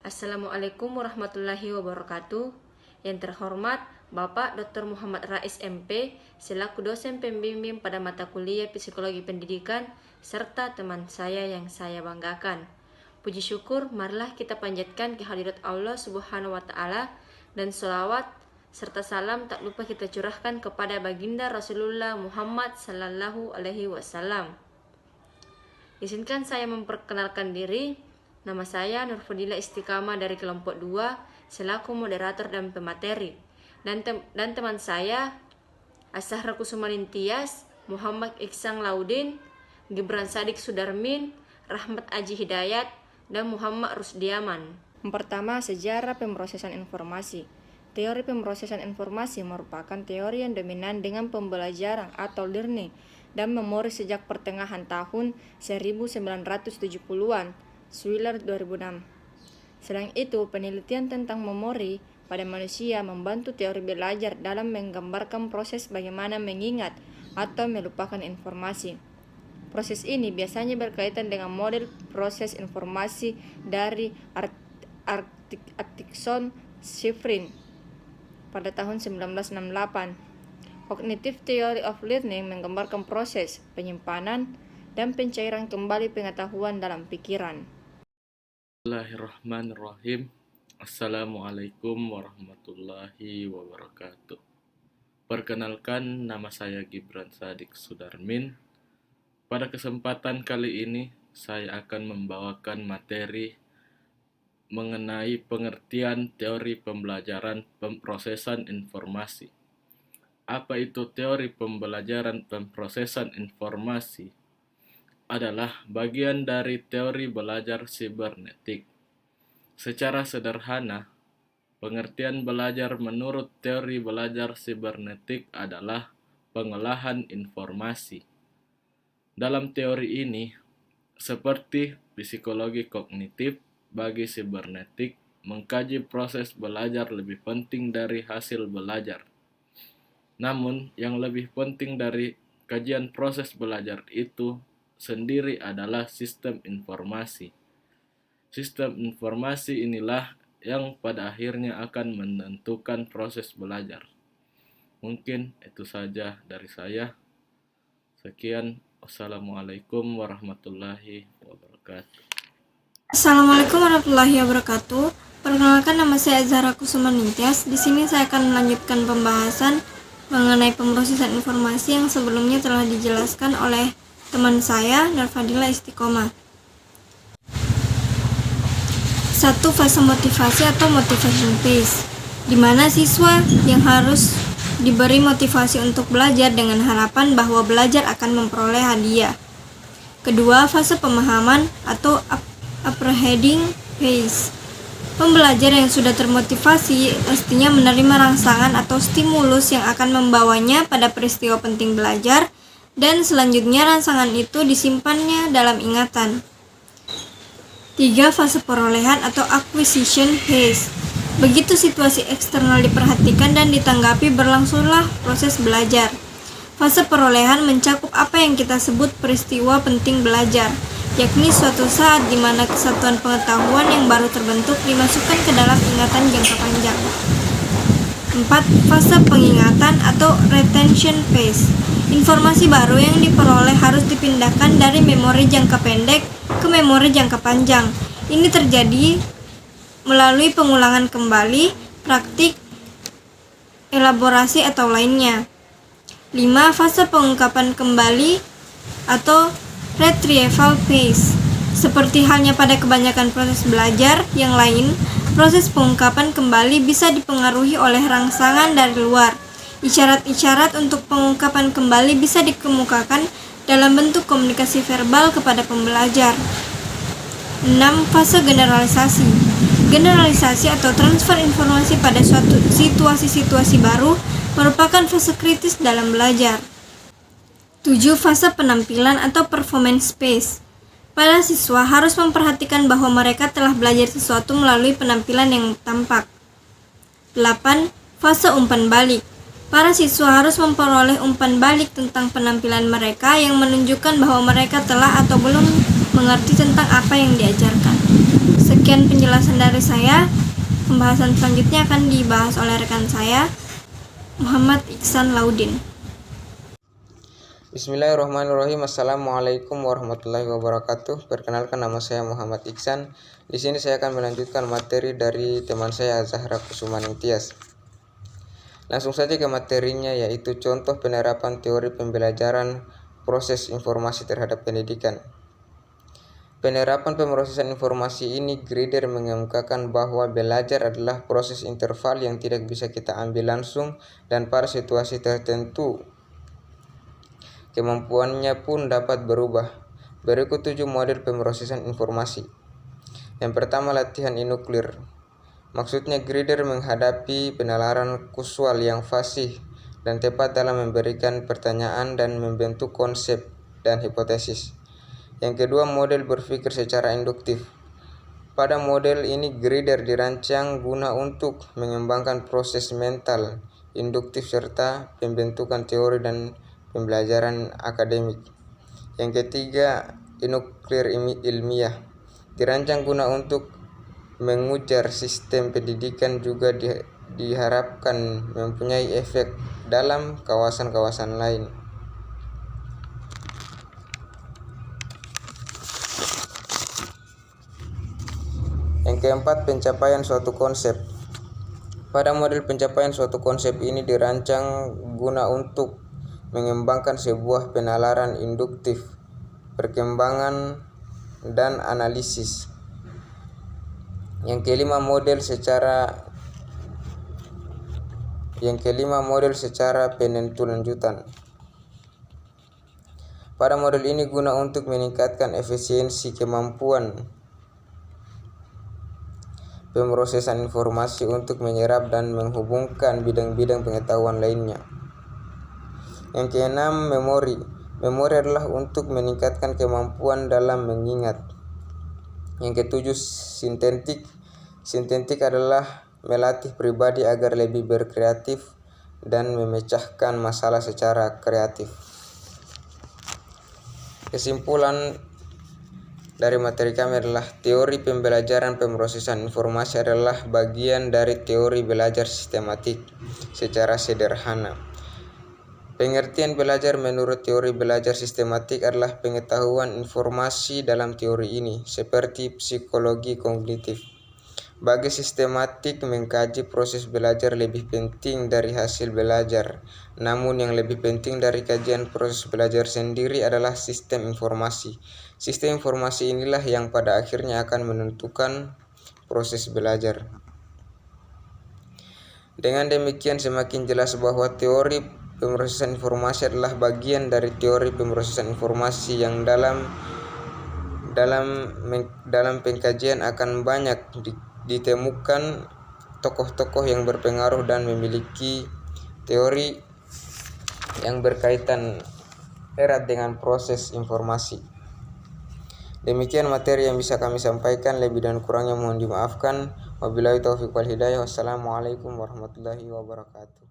Assalamualaikum warahmatullahi wabarakatuh. Yang terhormat Bapak Dr. Muhammad Rais MP selaku dosen pembimbing pada mata kuliah Psikologi Pendidikan serta teman saya yang saya banggakan. Puji syukur marilah kita panjatkan kehadirat Allah Subhanahu wa taala dan sholawat serta salam tak lupa kita curahkan kepada baginda Rasulullah Muhammad sallallahu alaihi wasallam. Izinkan saya memperkenalkan diri. Nama saya Nurfadila Istiqamah dari kelompok 2 selaku moderator dan pemateri. Dan teman saya Ashahra Kusumanin Tias, Muhammad Iksan Laudin, Gibran Sadik Sudarmin, Rahmat Aji Hidayat, dan Muhammad Rusdiaman. Yang pertama, sejarah pemrosesan informasi. Teori pemrosesan informasi merupakan teori yang dominan dengan pembelajaran atau learning dan memori sejak pertengahan tahun 1970-an. Swiller 2006. Selain itu, penelitian tentang memori pada manusia membantu teori belajar dalam menggambarkan proses bagaimana mengingat atau melupakan informasi. Proses ini biasanya berkaitan dengan model proses informasi dari Atkinson Shiffrin pada tahun 1968. Cognitive Theory of Learning menggambarkan proses penyimpanan dan pencairan kembali pengetahuan dalam pikiran. Bismillahirrahmanirrahim. Assalamualaikum warahmatullahi wabarakatuh. Perkenalkan, nama saya Gibran Sadik Sudarmin. Pada kesempatan kali ini, saya akan membawakan materi mengenai pengertian teori pembelajaran pemrosesan informasi. Apa itu teori pembelajaran pemrosesan informasi? Adalah bagian dari teori belajar sibernetik. Secara sederhana, pengertian belajar menurut teori belajar sibernetik adalah pengolahan informasi. Dalam teori ini, seperti psikologi kognitif, bagi sibernetik, mengkaji proses belajar lebih penting dari hasil belajar. Namun, yang lebih penting dari kajian proses belajar itu sendiri adalah sistem informasi. Sistem informasi inilah yang pada akhirnya akan menentukan proses belajar. Mungkin itu saja dari saya. Sekian. Wassalamualaikum warahmatullahi wabarakatuh. Assalamualaikum warahmatullahi wabarakatuh. Perkenalkan, nama saya Ashahra Kusumanin Tias. Di sini saya akan melanjutkan pembahasan mengenai pemrosesan informasi yang sebelumnya telah dijelaskan oleh teman saya, Nurfadila Istiqomah. 1. Fase motivasi atau motivation phase, di mana siswa yang harus diberi motivasi untuk belajar dengan harapan bahwa belajar akan memperoleh hadiah. Kedua, fase pemahaman atau apprehending phase. Pembelajar yang sudah termotivasi mestinya menerima rangsangan atau stimulus yang akan membawanya pada peristiwa penting belajar, dan selanjutnya rangsangan itu disimpannya dalam ingatan. 3. Fase perolehan atau acquisition phase. Begitu situasi eksternal diperhatikan dan ditanggapi, berlangsunglah proses belajar. Fase perolehan mencakup apa yang kita sebut peristiwa penting belajar, yakni suatu saat di mana kesatuan pengetahuan yang baru terbentuk dimasukkan ke dalam ingatan jangka panjang. 4. Fase pengingatan atau retention phase. Informasi baru yang diperoleh harus dipindahkan dari memori jangka pendek ke memori jangka panjang. Ini terjadi melalui pengulangan kembali, praktik, elaborasi, atau lainnya. 5. Fase pengungkapan kembali atau retrieval phase. Seperti halnya pada kebanyakan proses belajar yang lain, proses pengungkapan kembali bisa dipengaruhi oleh rangsangan dari luar. Isyarat-isyarat untuk pengungkapan kembali bisa dikemukakan dalam bentuk komunikasi verbal kepada pembelajar. 6. Fase generalisasi. Generalisasi atau transfer informasi pada suatu situasi-situasi baru merupakan fase kritis dalam belajar. 7. Fase penampilan atau performance phase. Para siswa harus memperhatikan bahwa mereka telah belajar sesuatu melalui penampilan yang tampak. 8. Fase umpan balik. Para siswa harus memperoleh umpan balik tentang penampilan mereka yang menunjukkan bahwa mereka telah atau belum mengerti tentang apa yang diajarkan. Sekian. Demikian penjelasan dari saya. Pembahasan selanjutnya akan dibahas oleh rekan saya, Muhammad Iksan Laudin. Bismillahirrahmanirrahim. Assalamualaikum warahmatullahi wabarakatuh. Perkenalkan, nama saya Muhammad Iksan. Di sini saya akan melanjutkan materi dari teman saya Zahra Kusumaningtyas. Langsung saja ke materinya, yaitu contoh penerapan teori pembelajaran proses informasi terhadap pendidikan. Penerapan pemrosesan informasi ini, Grider mengemukakan bahwa belajar adalah proses interval yang tidak bisa kita ambil langsung dan pada situasi tertentu kemampuannya pun dapat berubah. Berikut 7 model pemrosesan informasi. Yang pertama, latihan inuklir. Maksudnya Grider menghadapi penalaran kusual yang fasih dan tepat dalam memberikan pertanyaan dan membentuk konsep dan hipotesis. Yang kedua, model berpikir secara induktif. Pada model ini Grider dirancang guna untuk mengembangkan proses mental induktif serta pembentukan teori dan pembelajaran akademik. Yang ketiga, inuklir ilmiah. Dirancang guna untuk mengujar sistem pendidikan, juga diharapkan mempunyai efek dalam kawasan-kawasan lain. Yang keempat, pencapaian suatu konsep. Pada model pencapaian suatu konsep ini dirancang guna untuk mengembangkan sebuah penalaran induktif, perkembangan, dan analisis. Yang kelima, model secara penentu lanjutan. Pada model ini guna untuk meningkatkan efisiensi kemampuan pemrosesan informasi untuk menyerap dan menghubungkan bidang-bidang pengetahuan lainnya. Yang keenam, memori. Memori adalah untuk meningkatkan kemampuan dalam mengingat. Yang ketujuh, sintetik. Sintetik adalah melatih pribadi agar lebih berkreatif dan memecahkan masalah secara kreatif. Kesimpulan dari materi kami adalah teori pembelajaran pemrosesan informasi adalah bagian dari teori belajar sistematik secara sederhana. Pengertian belajar menurut teori belajar sistematik adalah pengetahuan informasi dalam teori ini, seperti psikologi kognitif. Bagi sistematik, mengkaji proses belajar lebih penting dari hasil belajar. Namun yang lebih penting dari kajian proses belajar sendiri adalah sistem informasi. Sistem informasi inilah yang pada akhirnya akan menentukan proses belajar. Dengan demikian semakin jelas bahwa teori pemrosesan informasi adalah bagian dari teori pemrosesan informasi yang dalam pengkajian akan banyak ditemukan tokoh-tokoh yang berpengaruh dan memiliki teori yang berkaitan erat dengan proses informasi. Demikian materi yang bisa kami sampaikan, lebih dan kurangnya mohon dimaafkan. Wabillahi taufiq wal hidayah. Wassalamualaikum warahmatullahi wabarakatuh.